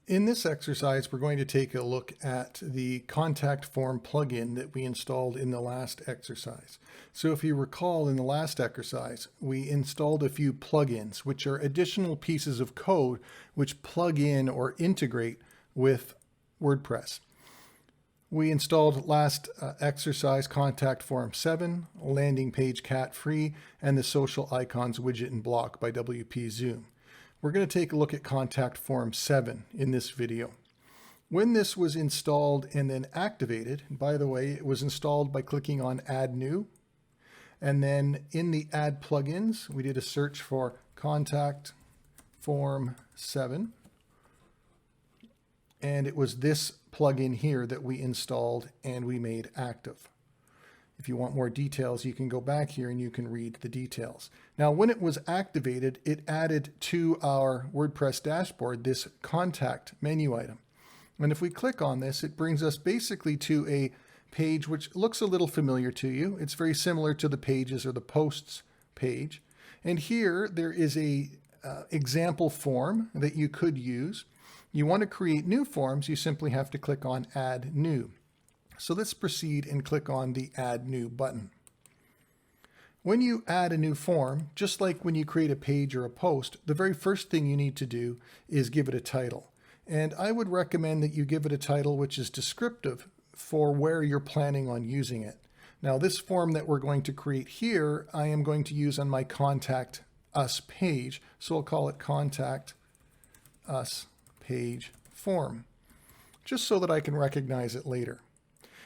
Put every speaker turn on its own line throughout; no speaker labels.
In this exercise, we're going to take a look at the contact form plugin that we installed in the last exercise. So if you recall, in the last exercise, we installed a few plugins, which are additional pieces of code which plug in or integrate with WordPress. We installed last exercise Contact Form 7, Landing Page Cat Free, and the Social Icons Widget and Block by WP Zoom. We're going to take a look at Contact Form 7 in this video. When this was installed and then activated, and by the way, it was installed by clicking on Add New, and then in the Add Plugins, we did a search for Contact Form 7, and it was this plugin here that we installed and we made active. If you want more details, you can go back here and you can read the details. Now, when it was activated, it added to our WordPress dashboard this contact menu item. And if we click on this, it brings us basically to a page which looks a little familiar to you. It's very similar to the pages or the posts page. And here there is a example form that you could use. You want to create new forms, you simply have to click on Add New. So let's proceed and click on the Add New button. When you add a new form, just like when you create a page or a post, the very first thing you need to do is give it a title. And I would recommend that you give it a title which is descriptive for where you're planning on using it. Now, this form that we're going to create here, I am going to use on my Contact Us page. So I'll call it Contact Us Page Form, just so that I can recognize it later.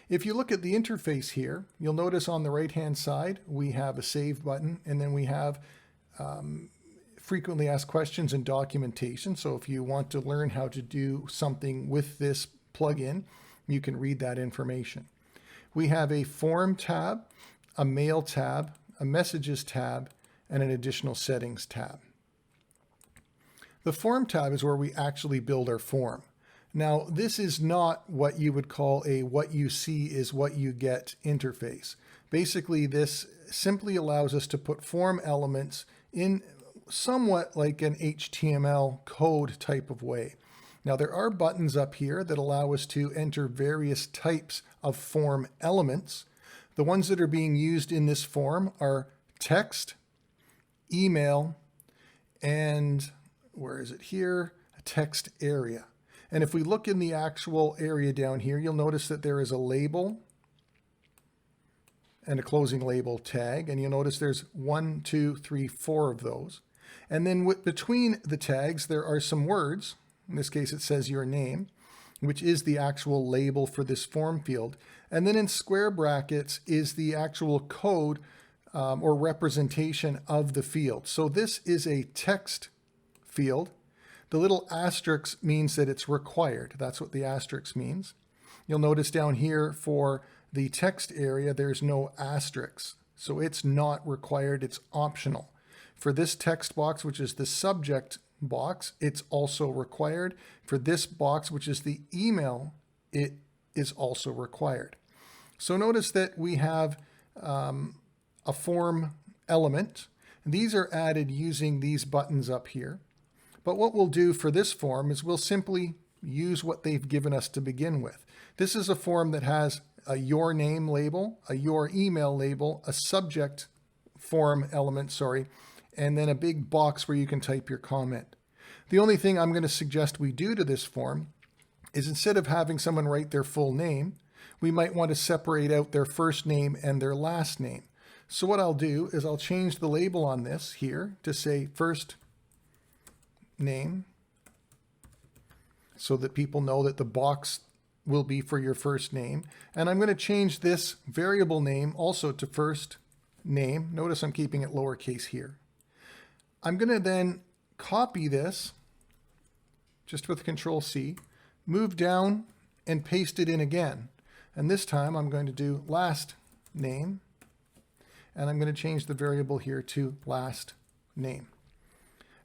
If you look at the interface here, you'll notice on the right-hand side, we have a Save button, and then we have frequently asked questions and documentation. So if you want to learn how to do something with this plugin, you can read that information. We have a Form tab, a Mail tab, a Messages tab, and an additional Settings tab. The Form tab is where we actually build our form. Now, this is not what you would call a what you see is what you get interface. Basically, this simply allows us to put form elements in somewhat like an HTML code type of way. Now, there are buttons up here that allow us to enter various types of form elements. The ones that are being used in this form are text, email, and where is it here? A text area. And if we look in the actual area down here, you'll notice that there is a label and a closing label tag. And you'll notice there's 1, 2, 3, 4 of those. And then between the tags, there are some words. In this case, it says your name, which is the actual label for this form field. And then in square brackets is the actual code or representation of the field. So this is a text field. The little asterisk means that it's required. That's what the asterisk means. You'll notice down here for the text area, there's no asterisk. So it's not required, it's optional. For this text box, which is the subject box, it's also required. For this box, which is the email, it is also required. So notice that we have a form element. These are added using these buttons up here. But what we'll do for this form is we'll simply use what they've given us to begin with. This is a form that has a your name label, a your email label, a subject form element, and then a big box where you can type your comment. The only thing I'm going to suggest we do to this form is instead of having someone write their full name, we might want to separate out their first name and their last name. So what I'll do is I'll change the label on this here to say first name, so that people know that the box will be for your first name. And I'm going to change this variable name also to first name. Notice I'm keeping it lowercase here. I'm going to then copy this just with Control C, move down and paste it in again. And this time I'm going to do last name, and I'm going to change the variable here to last name.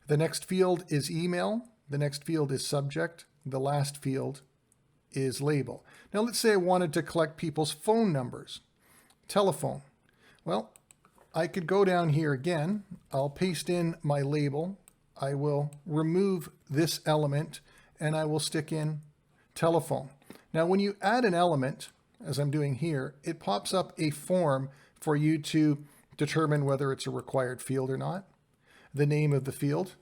The next field is email, the next field is subject, the last field is label. Now let's say I wanted to collect people's phone numbers. Telephone. Well, I could go down here again, I'll paste in my label, I will remove this element and I will stick in telephone. Now, when you add an element, as I'm doing here, it pops up a form for you to determine whether it's a required field or not, the name of the field,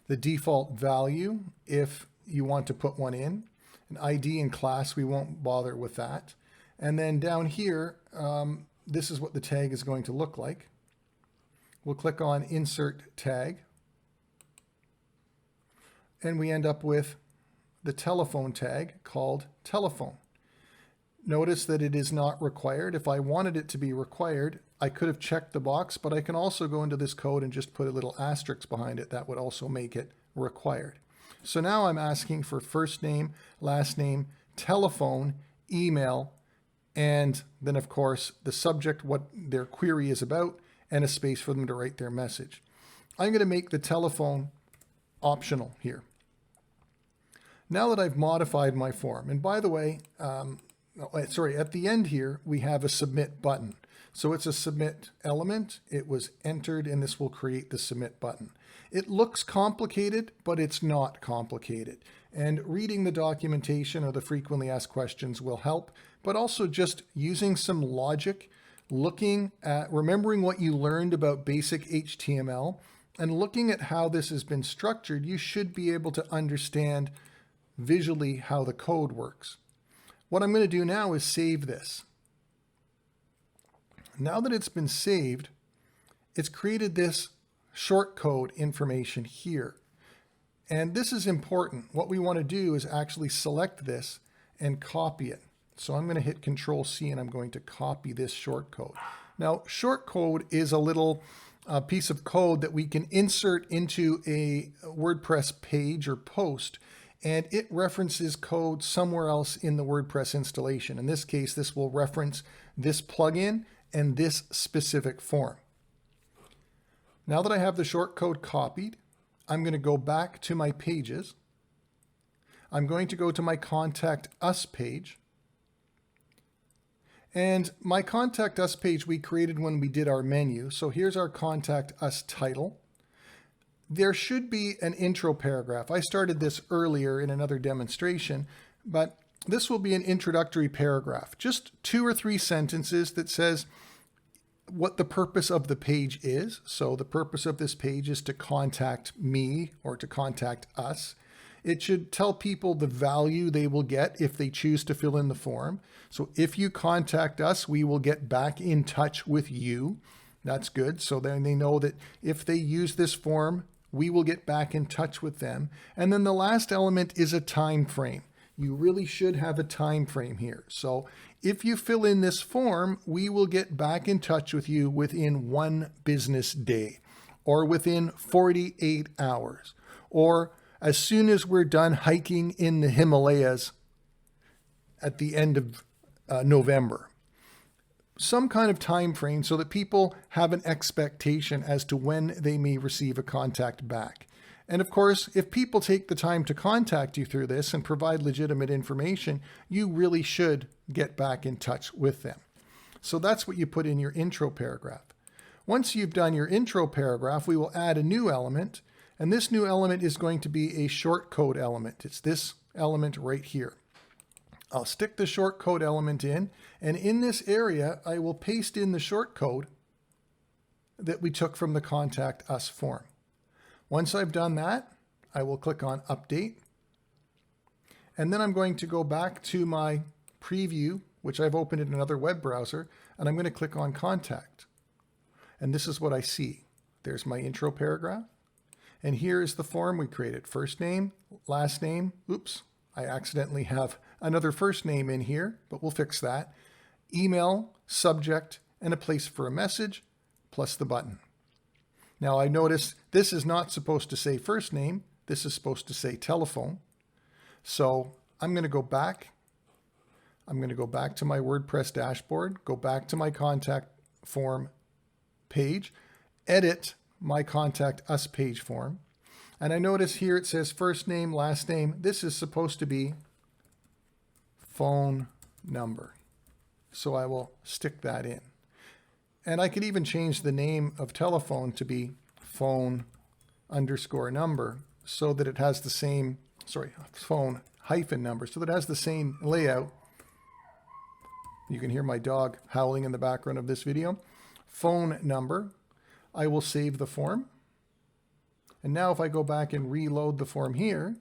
the default value if you want to put one in, an ID and class, we won't bother with that. And then down here, this is what the tag is going to look like. We'll click on Insert Tag, and we end up with the telephone tag called telephone. Notice that it is not required. If I wanted it to be required, I could have checked the box, but I can also go into this code and just put a little asterisk behind it. That would also make it required. So now I'm asking for first name, last name, telephone, email, and then of course the subject, what their query is about, and a space for them to write their message. I'm going to make the telephone optional here. Now that I've modified my form, and by the way, at the end here, we have a submit button. So it's a submit element. It was entered, and this will create the submit button. It looks complicated, but it's not complicated. And reading the documentation or the frequently asked questions will help, but also just using some logic, looking at, remembering what you learned about basic HTML, and looking at how this has been structured, you should be able to understand visually how the code works. What I'm going to do now is save this. Now that it's been saved, it's created this shortcode information here. And this is important. What we want to do is actually select this and copy it. So I'm going to hit Control C and I'm going to copy this shortcode. Now, shortcode is a little piece of code that we can insert into a WordPress page or post, and it references code somewhere else in the WordPress installation. In this case, this will reference this plugin and this specific form. Now that I have the shortcode copied, I'm going to go back to my pages. I'm going to go to my Contact Us page. And my Contact Us page we created when we did our menu. So here's our Contact Us title. There should be an intro paragraph. I started this earlier in another demonstration, but this will be an introductory paragraph. Just 2 or 3 sentences that says what the purpose of the page is. So the purpose of this page is to contact me or to contact us. It should tell people the value they will get if they choose to fill in the form. So if you contact us, we will get back in touch with you. That's good. So then they know that if they use this form, we will get back in touch with them. And then the last element is a time frame. You really should have a time frame here. So if you fill in this form, we will get back in touch with you within 1 business day, or within 48 hours, or as soon as we're done hiking in the Himalayas at the end of November. Some kind of time frame so that people have an expectation as to when they may receive a contact back. And of course, if people take the time to contact you through this and provide legitimate information, you really should get back in touch with them. So that's what you put in your intro paragraph. Once you've done your intro paragraph, we will add a new element, and this new element is going to be a shortcode element. It's this element right here. I'll stick the shortcode element in, and in this area, I will paste in the shortcode that we took from the Contact Us form. Once I've done that, I will click on Update, and then I'm going to go back to my preview, which I've opened in another web browser, and I'm going to click on Contact. And this is what I see. There's my intro paragraph, and here is the form we created. First name, last name, oops, I accidentally have another first name in here, but we'll fix that. Email, subject, and a place for a message, plus the button. Now I notice this is not supposed to say first name. This is supposed to say telephone. So I'm going to go back. I'm going to go back to my WordPress dashboard, go back to my contact form page, edit my Contact Us page form. And I notice here it says first name, last name. This is supposed to be phone number. So I will stick that in. And I could even change the name of telephone to be phone_number so that it has the same, phone hyphen number, so that it has the same layout. You can hear my dog howling in the background of this video. Phone number. I will save the form. And now if I go back and reload the form here,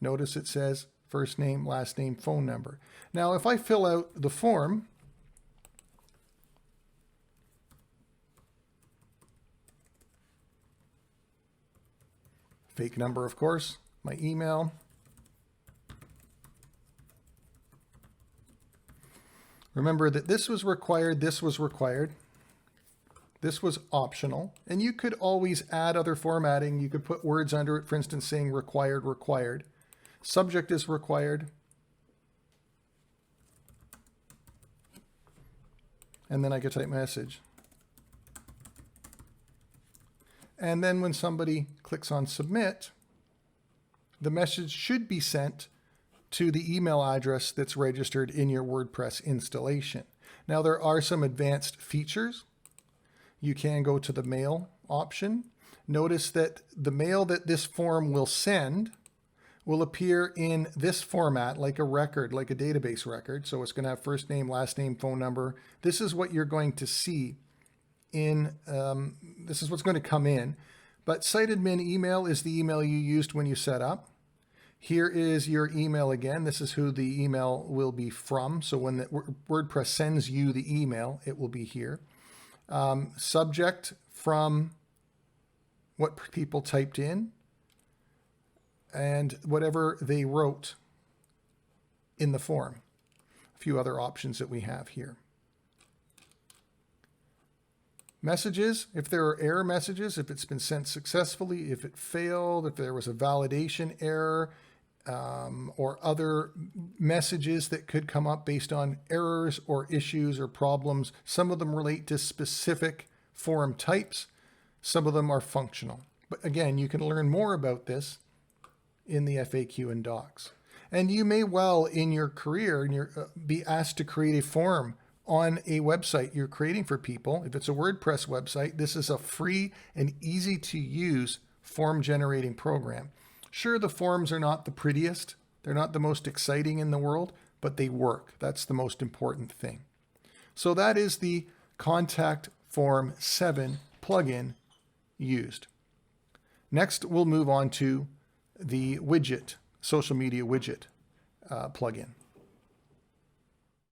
notice it says first name, last name, phone number. Now if I fill out the form, fake number, of course, my email. Remember that this was required, this was required, this was optional, and you could always add other formatting. You could put words under it, for instance, saying required, required. Subject is required. And then I could type message. And then when somebody clicks on submit, the message should be sent to the email address that's registered in your WordPress installation. Now there are some advanced features. You can go to the mail option. Notice that the mail that this form will send will appear in this format, like a record, like a database record. So it's going to have first name, last name, phone number. This is what you're going to see in, this is what's going to come in. But siteadmin email is the email you used when you set up. Here is your email again. This is who the email will be from. So when the WordPress sends you the email, it will be here. Subject from what people typed in and whatever they wrote in the form. A few other options that we have here. Messages, if there are error messages, if it's been sent successfully, if it failed, if there was a validation error, or other messages that could come up based on errors or issues or problems. Some of them relate to specific form types. Some of them are functional. But again, you can learn more about this in the FAQ and docs. And you may well, in your career, be asked to create a form on a website you're creating for people. If it's a WordPress website, this is a free and easy to use form generating program. Sure, the forms are not the prettiest. They're not the most exciting in the world, but they work. That's the most important thing. So that is the Contact Form 7 plugin used. Next, we'll move on to the widget, social media widget plugin.